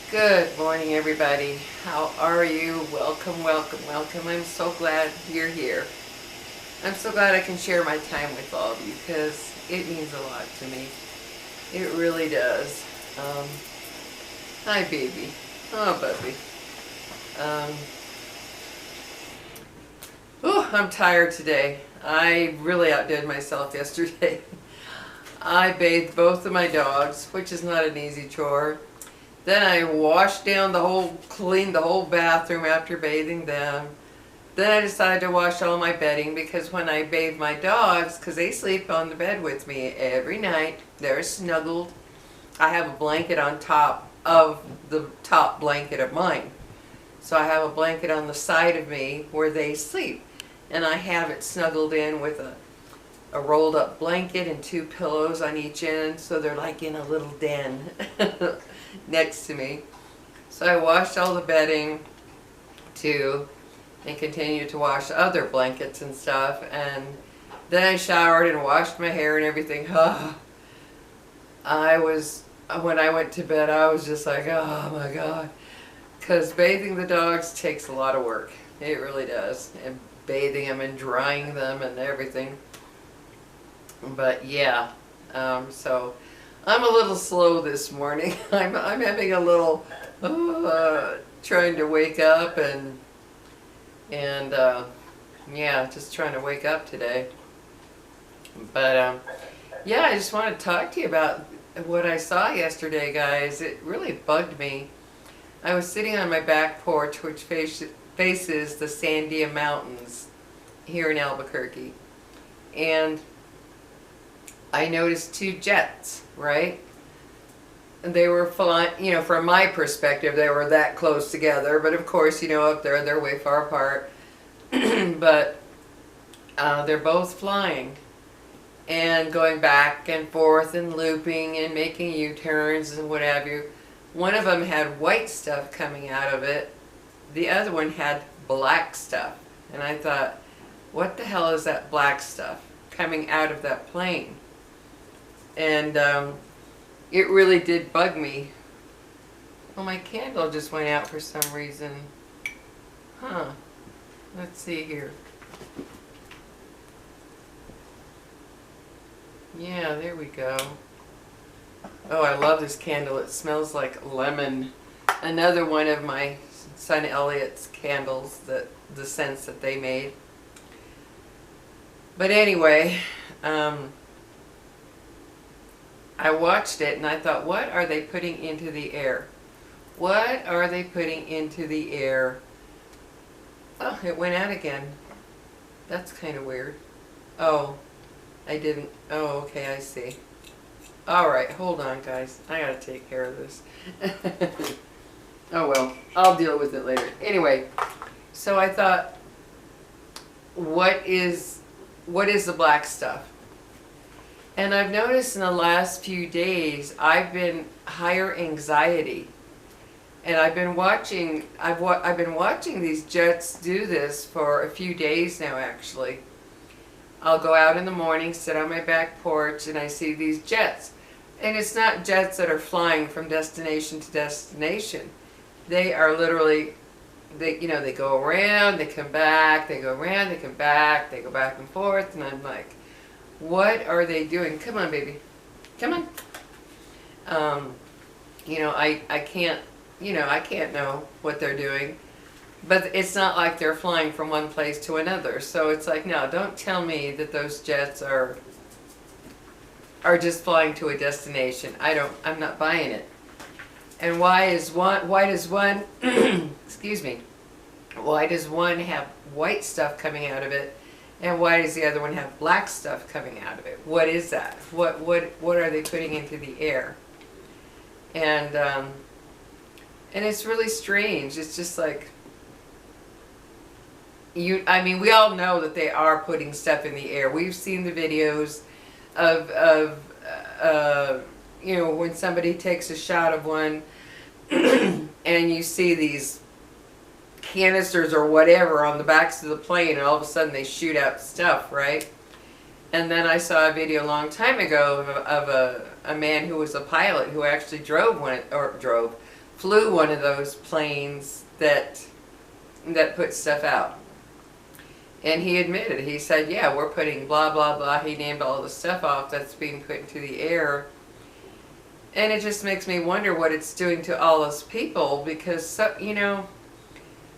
Good morning, everybody. How are you? Welcome, welcome, welcome. I'm so glad you're here. I'm so glad I can share my time with all of you because it means a lot to me. It really does. Um, Hi, baby. Oh, baby. Um, I'm tired today. I really outdid myself yesterday. I bathed both of my dogs, which is not an easy chore. Then I cleaned the whole bathroom after bathing them. Then I decided to wash all my bedding because when I bathe my dogs, because they sleep on the bed with me every night, they're snuggled. I have a blanket on top of the top blanket of mine. So I have a blanket on the side of me where they sleep. And I have it snuggled in with a rolled up blanket and two pillows on each end, so they're like in a little den next to me. So I washed all the bedding too and continued to wash other blankets and stuff, and then I showered and washed my hair and everything. When I went to bed, I was just like, oh my God, because bathing the dogs takes a lot of work. It really does, and bathing them and drying them and everything. But yeah, so I'm a little slow this morning. I'm having a little trying to wake up and yeah, just trying to wake up today. But yeah, I just want to talk to you about what I saw yesterday, guys. It really bugged me. I was sitting on my back porch, which faces the Sandia Mountains here in Albuquerque, and I noticed two jets, right? And they were flying, from my perspective, they were that close together. But of course, up there, they're way far apart. But they're both flying and going back and forth and looping and making U-turns and what have you. One of them had white stuff coming out of it. The other one had black stuff. And I thought, what the hell is that black stuff coming out of that plane? And it really did bug me. Well, my candle just went out for some reason. Huh. Let's see here. Yeah, there we go. Oh, I love this candle. It smells like lemon. Another one of my son Elliot's candles, the scents that they made. But anyway, I watched it and I thought, what are they putting into the air? What are they putting into the air? Oh, it went out again. That's kind of weird. Oh, I didn't. Oh, okay, I see. All right, hold on, guys. I gotta take care of this. Oh well, I'll deal with it later. Anyway, so I thought, what is the black stuff? And I've noticed in the last few days, I've been higher anxiety. And I've been watching these jets do this for a few days now, actually. I'll go out in the morning, sit on my back porch, and I see these jets. And it's not jets that are flying from destination to destination. They are literally, they go around, they come back, they go around, they come back, they go back and forth, and I'm like, what are they doing? Come on, baby. Come on. I can't, I can't know what they're doing. But it's not like they're flying from one place to another. So it's like, no, don't tell me that those jets are just flying to a destination. I'm not buying it. And why does one, excuse me, why does one have white stuff coming out of it? And why does the other one have black stuff coming out of it? What is that? What are they putting into the air? And it's really strange. It's just like, we all know that they are putting stuff in the air. We've seen the videos of when somebody takes a shot of one and you see these canisters or whatever on the backs of the plane, and all of a sudden they shoot out stuff, right? And then I saw a video a long time ago of a man who was a pilot who actually flew one of those planes that put stuff out. And he admitted, he said, yeah, we're putting blah, blah, blah. He named all the stuff off that's being put into the air. And it just makes me wonder what it's doing to all us people, because,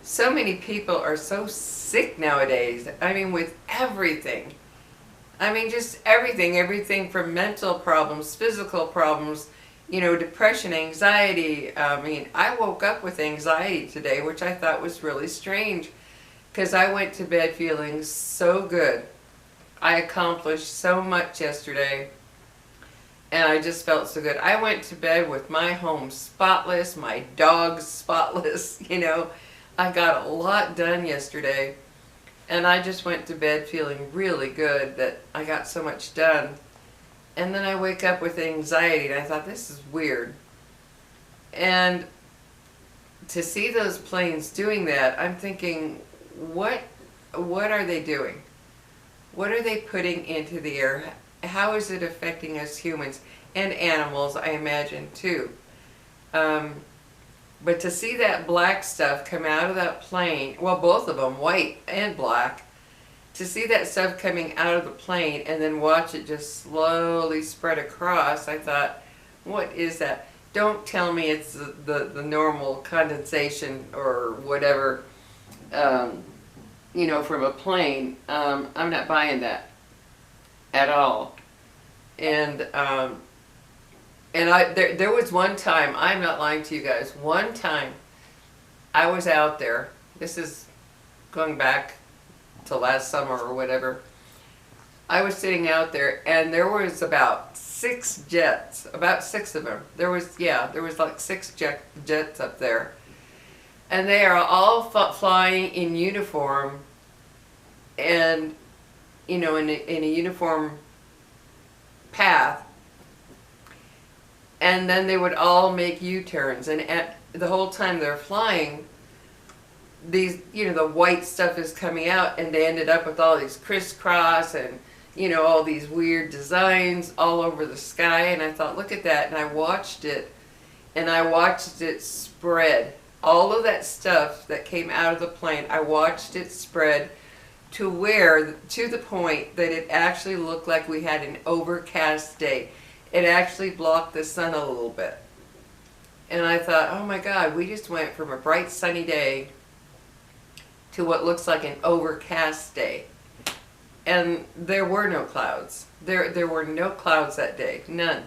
so many people are so sick nowadays. I mean, with everything. I mean, just everything from mental problems, physical problems, depression, anxiety. I mean, I woke up with anxiety today, which I thought was really strange, because I went to bed feeling so good. I accomplished so much yesterday, and I just felt so good. I went to bed with my home spotless, my dogs spotless, I got a lot done yesterday, and I just went to bed feeling really good that I got so much done. And then I wake up with anxiety, and I thought, this is weird. And to see those planes doing that, I'm thinking, what are they doing? What are they putting into the air? How is it affecting us humans and animals, I imagine, too? But to see that black stuff come out of that plane, well, both of them, white and black, to see that stuff coming out of the plane and then watch it just slowly spread across, I thought, what is that? Don't tell me it's the normal condensation or whatever, from a plane. I'm not buying that at all. And there was one time, I'm not lying to you guys, one time I was out there, this is going back to last summer or whatever, I was sitting out there, and there was about 6 jets, about 6 of them. There was like 6 jets up there. And they are all flying in uniform, and, in a uniform path. And then they would all make U-turns, and the whole time they're flying, these, the white stuff is coming out, and they ended up with all these crisscross and, all these weird designs all over the sky. And I thought, look at that. And I watched it, spread. All of that stuff that came out of the plane, I watched it spread to the point that it actually looked like we had an overcast day. It actually blocked the sun a little bit. And I thought, oh my God, we just went from a bright sunny day to what looks like an overcast day. And there were no clouds. There were no clouds that day, none.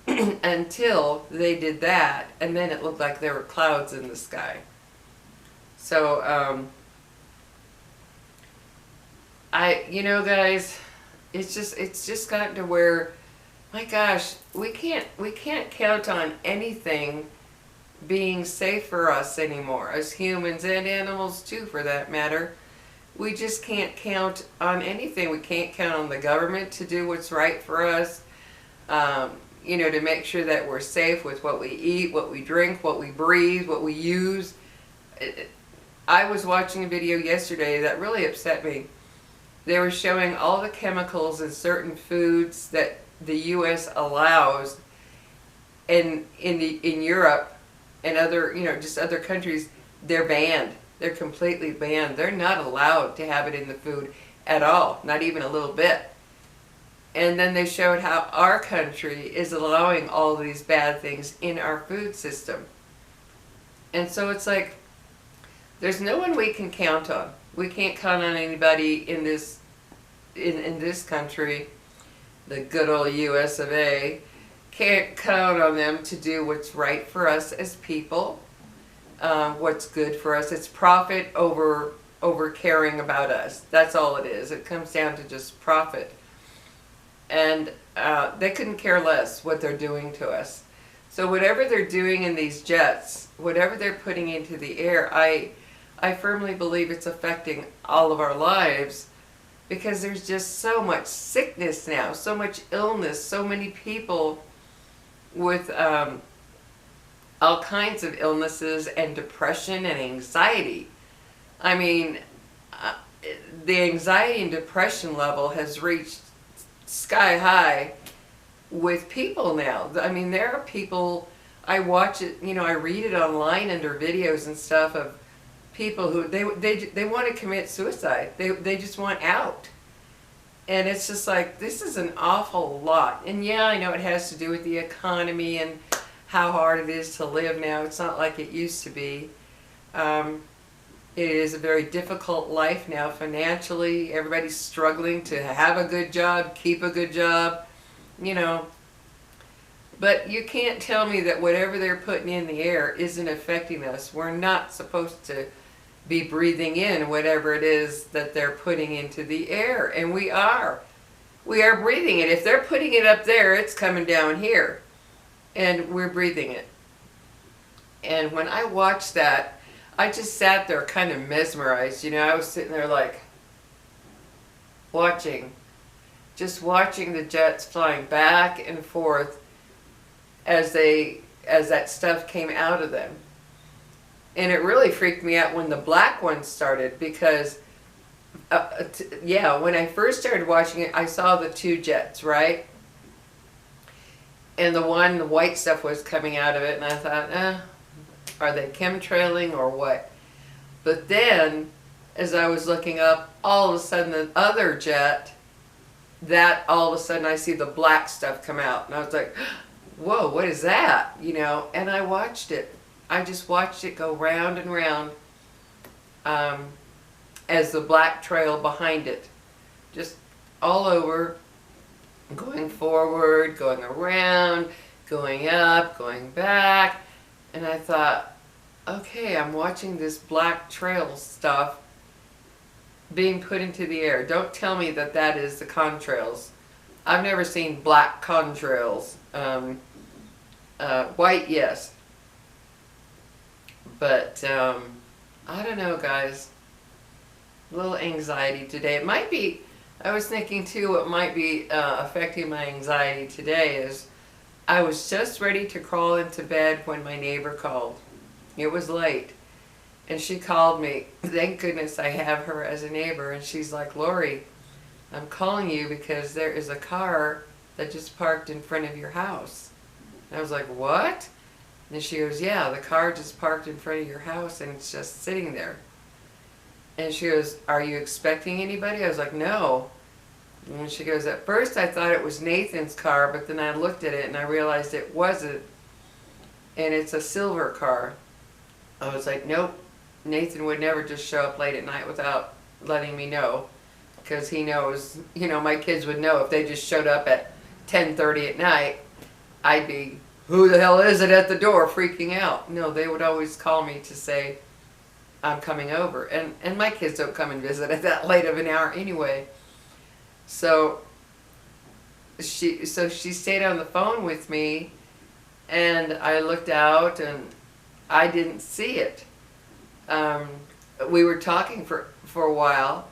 Until they did that, and then it looked like there were clouds in the sky. So, guys, it's just gotten to where, my gosh, we can't count on anything being safe for us anymore, as humans and animals too, for that matter. We just can't count on anything. We can't count on the government to do what's right for us, to make sure that we're safe with what we eat, what we drink, what we breathe, what we use. I was watching a video yesterday that really upset me. They were showing all the chemicals in certain foods that the U.S. allows, and in Europe and other, just other countries, they're banned. They're completely banned. They're not allowed to have it in the food at all, not even a little bit. And then they showed how our country is allowing all these bad things in our food system. And so it's like, there's no one we can count on. We can't count on anybody in this country, the good old US of A. Can't count on them to do what's right for us as people, what's good for us. It's profit over caring about us. That's all it is. It comes down to just profit. And they couldn't care less what they're doing to us. So whatever they're doing in these jets, whatever they're putting into the air, I firmly believe it's affecting all of our lives, because there's just so much sickness now, so much illness, so many people with all kinds of illnesses and depression and anxiety. I mean, the anxiety and depression level has reached sky high with people now. I mean, there are people, I watch it, you know, I read it online under videos and stuff of people who, they want to commit suicide. They just want out. And it's just like, this is an awful lot. And yeah, I know it has to do with the economy and how hard it is to live now. It's not like it used to be. It is a very difficult life now financially. Everybody's struggling to have a good job, keep a good job, you know. But you can't tell me that whatever they're putting in the air isn't affecting us. We're not supposed to be breathing in whatever it is that they're putting into the air. And we are. We are breathing it. If they're putting it up there, it's coming down here. And we're breathing it. And when I watched that, I just sat there kind of mesmerized. You know, I was sitting there like just watching the jets flying back and forth as that stuff came out of them. And it really freaked me out when the black ones started, because yeah, when I first started watching it, I saw the two jets, right? And the white stuff was coming out of it, and I thought, are they chemtrailing or what? But then, as I was looking up, all of a sudden the other jet, all of a sudden I see the black stuff come out. And I was like, whoa, what is that? You know, and I watched it. I just watched it go round and round as the black trail behind it. Just all over, going forward, going around, going up, going back. And I thought, okay, I'm watching this black trail stuff being put into the air. Don't tell me that that is the contrails. I've never seen black contrails. White, yes. But, I don't know, guys. A little anxiety today. It might be, I was thinking too, what might be affecting my anxiety today is I was just ready to crawl into bed when my neighbor called. It was late. And she called me. Thank goodness I have her as a neighbor. And she's like, Lori, I'm calling you because there is a car that just parked in front of your house. And I was like, what? And she goes, yeah, the car just parked in front of your house and it's just sitting there. And she goes, are you expecting anybody? I was like, no. And she goes, at first I thought it was Nathan's car, but then I looked at it and I realized it wasn't. And it's a silver car. I was like, nope. Nathan would never just show up late at night without letting me know. Because he knows, you know, my kids would know if they just showed up at 10:30 at night, I'd be, who the hell is it at the door, freaking out. No, they would always call me to say, I'm coming over. And my kids don't come and visit at that late of an hour anyway. So she stayed on the phone with me, and I looked out and I didn't see it. We were talking for a while,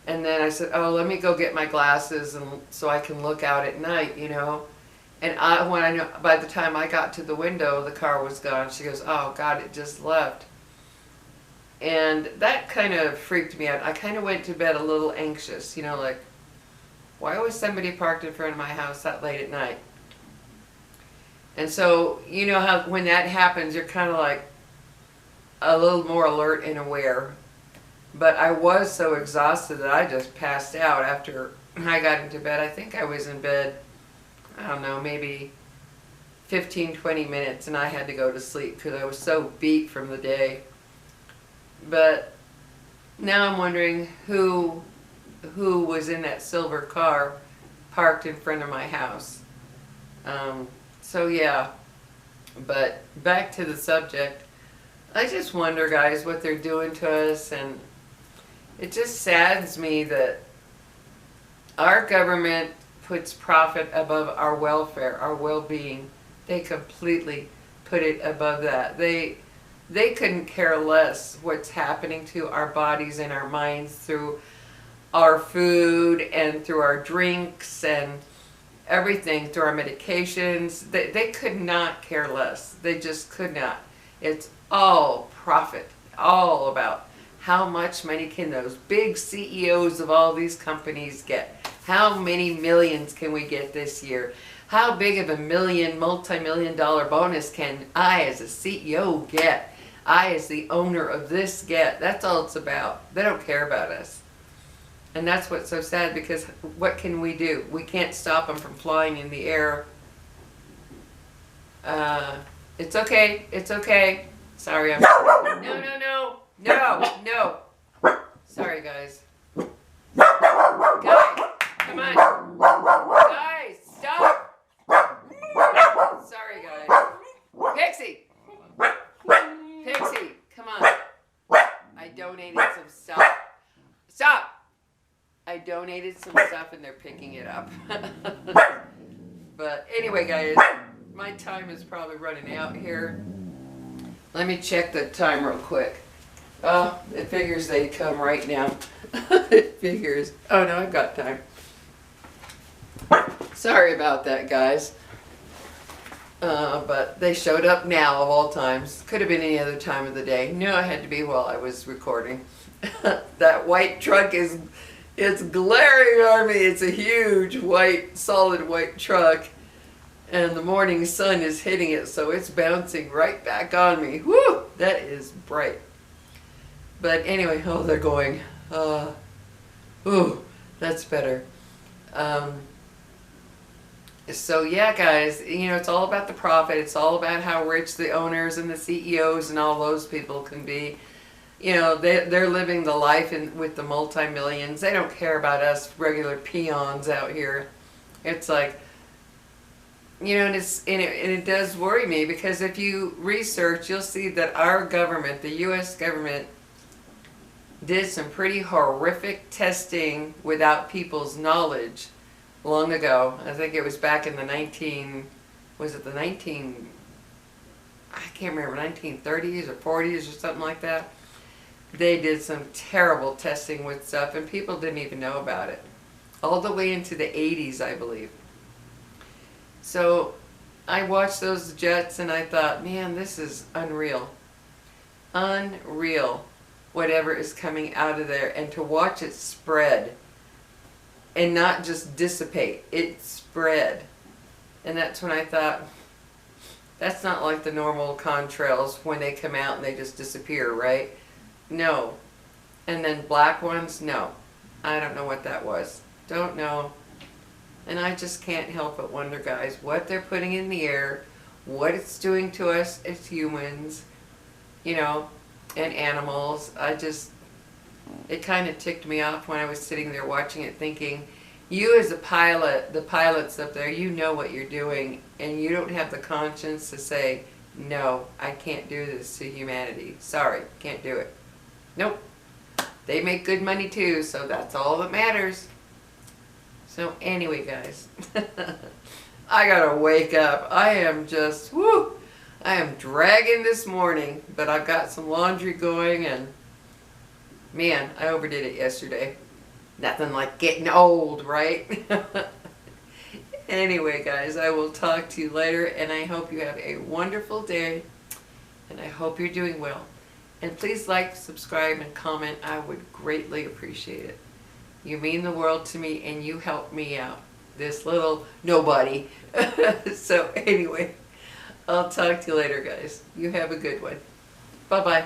and then I said, oh, let me go get my glasses and so I can look out at night, you know. And by the time I got to the window, the car was gone. She goes, oh God, it just left. And that kind of freaked me out. I kind of went to bed a little anxious, you know, like, why was somebody parked in front of my house that late at night? And so, you know how when that happens, you're kind of like a little more alert and aware. But I was so exhausted that I just passed out after I got into bed. I think I was in bed, I don't know, maybe 15, 20 minutes, and I had to go to sleep because I was so beat from the day. But now I'm wondering who was in that silver car parked in front of my house. So yeah, but back to the subject. I just wonder, guys, what they're doing to us, and it just saddens me that our government puts profit above our welfare, our well-being. They completely put it above that. They couldn't care less what's happening to our bodies and our minds through our food and through our drinks and everything, through our medications. They could not care less. They just could not. It's all profit, all about How much money can those big CEOs of all these companies get? How many millions can we get this year? How big of a multi-million dollar bonus can I as a CEO get? I as the owner of this get? That's all it's about. They don't care about us. And that's what's so sad, because what can we do? We can't stop them from flying in the air. It's okay. It's okay. Sorry, I'm... No. Sorry, guys. Guys, come on. Guys, stop. Sorry, guys. Pixie, come on. I donated some stuff. Stop. I donated some stuff and they're picking it up. But anyway, guys, my time is probably running out here. Let me check the time real quick. Oh, it figures they come right now. It figures. Oh no, I've got time. Sorry about that, guys. But they showed up now of all times. Could have been any other time of the day. No, it had to be while I was recording. That white truck it's glaring on me. It's a huge white, solid white truck. And the morning sun is hitting it, so it's bouncing right back on me. Woo! That is bright. But anyway, oh, they're going. Ooh, that's better. So yeah, guys, it's all about the profit. It's all about how rich the owners and the CEOs and all those people can be. They're living the life with the multi-millions. They don't care about us regular peons out here. It's like, and it does worry me, because if you research, you'll see that our government, the U.S. government, did some pretty horrific testing without people's knowledge long ago. I think it was back in the I can't remember, 1930s or 40s or something like that. They did some terrible testing with stuff, and people didn't even know about it. All the way into the 80s, I believe. So I watched those jets and I thought, man, this is unreal. Unreal, whatever is coming out of there. And to watch it spread and not just dissipate, it spread. And that's when I thought, that's not like the normal contrails when they come out and they just disappear, right? No. And then black ones, no. I don't know what that was. Don't know. And I just can't help but wonder, guys, what they're putting in the air, what it's doing to us as humans, and animals. It kind of ticked me off when I was sitting there watching it, thinking, you as a pilot, the pilots up there, you know what you're doing, and you don't have the conscience to say, no, I can't do this to humanity. Sorry, can't do it. Nope. They make good money too, so that's all that matters. So anyway, guys, I gotta wake up. I am just, I am dragging this morning, but I've got some laundry going, and man, I overdid it yesterday. Nothing like getting old, right? Anyway, guys, I will talk to you later, and I hope you have a wonderful day, and I hope you're doing well. And please like, subscribe, and comment. I would greatly appreciate it. You mean the world to me, and you help me out. This little nobody. So anyway, I'll talk to you later, guys. You have a good one. Bye-bye.